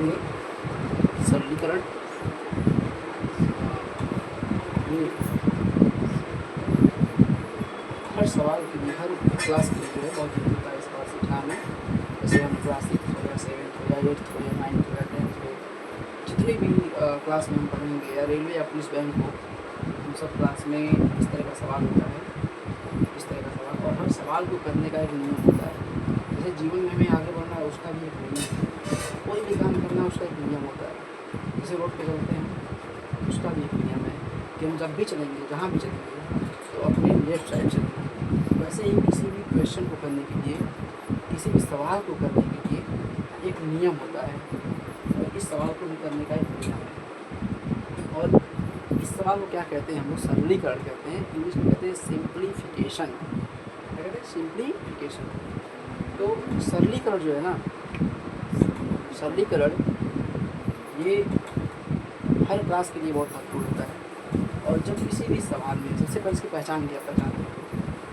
देखेंगे सरलीकरण। ये हर सवाल के लिए, हर क्लास के लिए जो है बहुत जरूरी होता है सवाल सीखना में। जैसे हम क्लास 6 हो या 7 हो या 8 हो या 9 हो या 10 हो, जितने भी क्लास में हम पढ़ेंगे, या रेलवे या पुलिस बैंक हो, उन सब क्लास में इस तरह का सवाल होता है, इस तरह का सवाल। और हर सवाल को करने का एक नियम होता है। जैसे जीवन में हमें आगे बढ़ना है, उसका भी एक नियम है। कोई भी काम करना है, उसका एक नियम होता है। जैसे रोड पे चलते हैं, उसका भी एक नियम है कि हम जब भी चलेंगे, जहाँ भी चलेंगे, तो अपने लेफ्ट साइड चलेंगे। वैसे ही किसी भी क्वेश्चन को करने के लिए, किसी भी सवाल को करने के लिए एक नियम होता है, और इस सवाल को भी करने का एक नियम है। और इस सवाल को क्या कहते हैं, हम लोग सरलीकरण कहते हैं, इंग्लिश में कहते हैं सिंप्लीफिकेशन। क्या कहते हैं? सिंप्लीफिकेशन। तो सरलीकरण जो है ना, सरलीकरण ये हर क्लास के लिए बहुत महत्वपूर्ण होता है। और जब किसी भी सवाल में, सबसे पहले इसकी पहचान क्या पहचान देखो,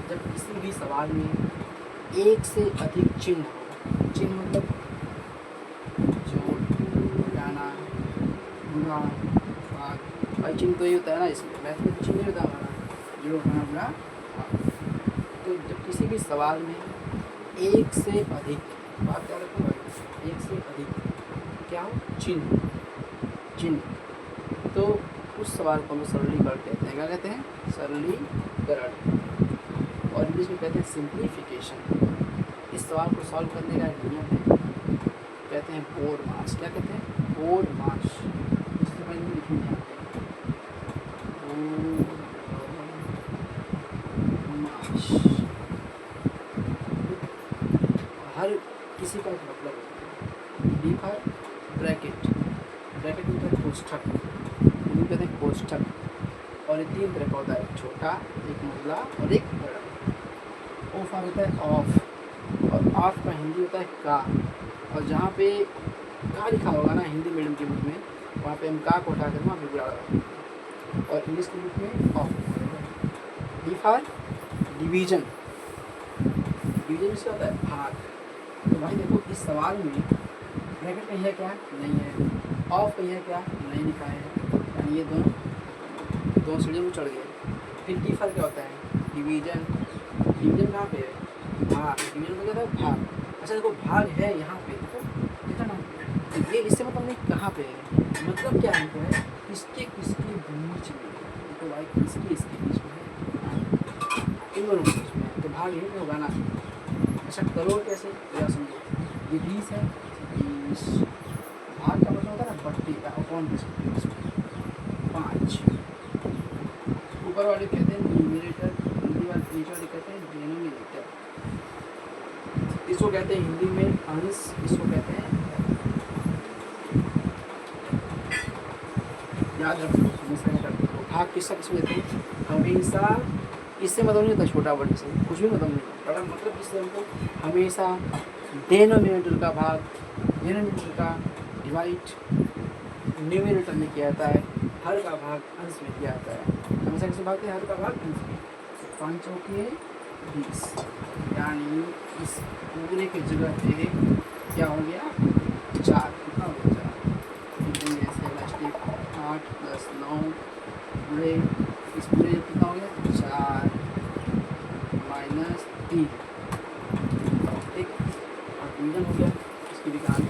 जब किसी भी सवाल में एक से अधिक चिन्ह हो, चिन्ह मतलब जोड़, घटाना, गुणा, भाग, भाई चिन्ह तो ये होता है ना, इसमें मैथ में चिन्ह होता है हमारा, जोड़, घटाना, गुणा, भाग। तो जब किसी भी सवाल में एक से अधिक, बात क्या रखो भाई, एक से अधिक क्या हो, चिन्ह, चिन्ह, तो उस सवाल को हम सरलीकरण कहते हैं। क्या कहते हैं? सरलीकरण। और इंग्लिश में कहते हैं सिंप्लीफिकेशन। इस सवाल को सॉल्व करने का एक नियम है, कहते हैं बोर्ड मास। क्या कहते हैं? बोर्ड मास। इससे पहले लिखेंगे यहाँ पे बोर्ड मास। हर किसी का एक मतलब होता है। डी फॉर ब्रैकेट, ब्रैकेट में होता है कोष्ठक, इन्हें कहते हैं कोष्ठक। और ये 3 तरह का होता है, छोटा, एक मंझला और एक बड़ा। ओ फॉर होता है ऑफ, और ऑफ का हिंदी होता है का। और जहाँ पे का लिखा होगा ना हिंदी मीडियम के बुक में, वहाँ पे हम का को उठा कर वहाँ पे बुला रहा, और इंग्लिश के बुक में of. D for division, division इसका होता है भाग। तो भाई देखो इस सवाल में ब्रैकेट कहीं है क्या? नहीं है। ऑफ कहीं है क्या? नहीं लिखा है, यानी ये दोनों सीढ़ियों को चढ़ गए। फिर डी फॉर क्या होता है? डिवीजन। डिवीजन कहाँ पे है? भाग। डिवीजन को क्या होता है? भाग। अच्छा देखो भाग है यहाँ पे, देखो देखा ना, तो ये इससे मतलब नहीं कहाँ पे है, मतलब क्या है, किसके किसके बीच में। तो भाई किसके इसके बीच में है, इन दोनों के बीच में, तो भाग यही होगा ना। अच्छा करोड़ कैसे, या समझो ये 20 है, 20 भाग का मतलब होता है ना बट्टी का, अपॉन 5। ऊपर वाले कहते हैं न्यूमरेटर, हिंदी वाले कहते हैं डिनोमिनेटर। इसको कहते हैं हिंदी में अंश, इसको कहते हैं, याद रखो हमेशा याद रखो। भाग किसका किसमें देते हैं? हमेशा, इससे मतलब नहीं होता छोटा बड़े से, कुछ भी मतलब नहीं, बड़ा मतलब इससे हमको हमेशा डेनोमिनेटर का भाग, डेनोमिनेटर का डिवाइड न्यूमरेटर में किया जाता है, हर का भाग अंश में किया जाता है। हमेशा किसमें भागते हैं? हर का भाग अंश में। 5 चौके 20, यानी इस पूरे की जगह पे क्या हो गया? 4। कितना हो गया? 4। ऐसे लास्टिक 8 + 9 पूरे, इस पूरे कितना हो गया? 4 - 3, ठीक। और डिवीजन हो गया, इसकी भी कहानी।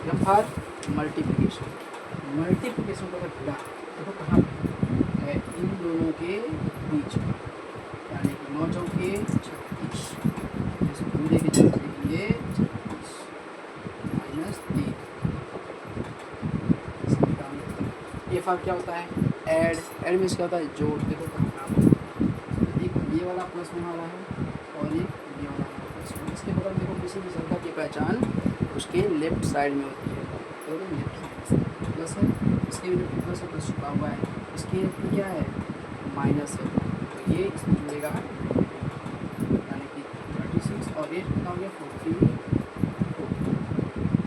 या फॉर मल्टीप्लिकेशन, मल्टीप्लिकेशन का गुणा, देखो कहाँ है? इन दोनों के बीच में, यानी कि 9 चौके 36, इस पूरे के जगह लिखेंगे 36 - 3। ये फॉर क्या होता है? ऐड, ऐड मीन्स क्या होता है? जोड़। देखो कहाँ, एक ये वाला प्लस में वाला है, और एक ये वाला प्लस में। इसके बगल देखो किसी भी संख्या की पहचान उसके लेफ्ट साइड में होती है, तो लेफ्ट साइड से प्लस है, इसके भी लेफ्ट प्लस है, प्लस छुपा हुआ है, इसके लेफ्ट में क्या है? माइनस है, तो ये इसमें जुड़ेगा, यानी कि 36, और ये कितना हो गया? 44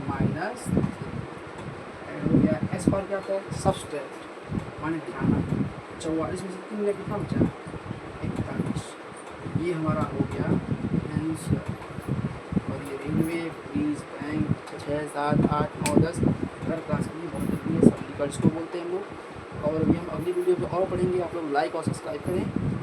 माइनस ऐड हो गया। एस पर क्या होता है? सबस्ट्रैक्ट, माने घटाना। 44 में से 3 में कितना बचा? 41। ये हमारा हो गया आंसर। और ये रेलवे, पुलिस, बैंक, 6 7 8 9 10 हर क्लास के लिए बहुत जरूरी है। सब्लिकल्स को बोलते हैं हम लोग। और अभी हम अगली वीडियो पे और पढ़ेंगे। आप लोग लाइक और सब्सक्राइब करें।